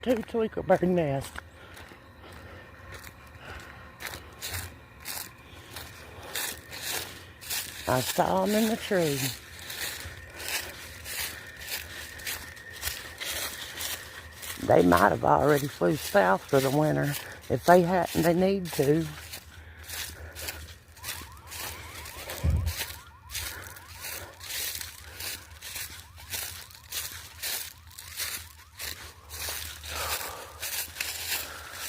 two tweaker bird nests. I saw them in the tree. They might have already flew south for the winter. If they hadn't, they need to.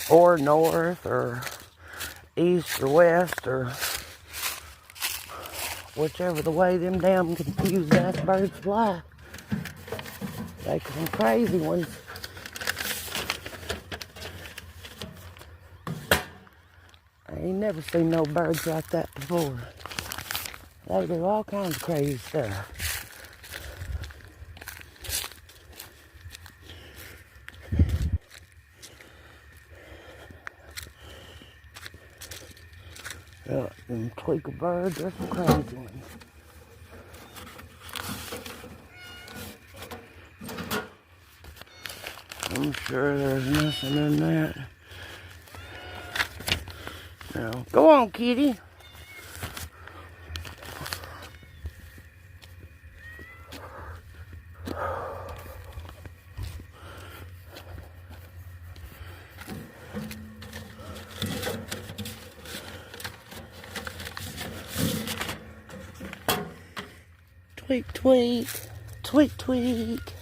Or north, or east, or west, or whichever the way them damn confused ass birds fly. They some crazy ones. I ain't never seen no birds like that before. They do all kinds of crazy stuff. Yeah, them tweaker birds are some crazy ones. I'm sure there's nothing in that. Now, go on, kitty. Tweak, tweak, tweak, tweak.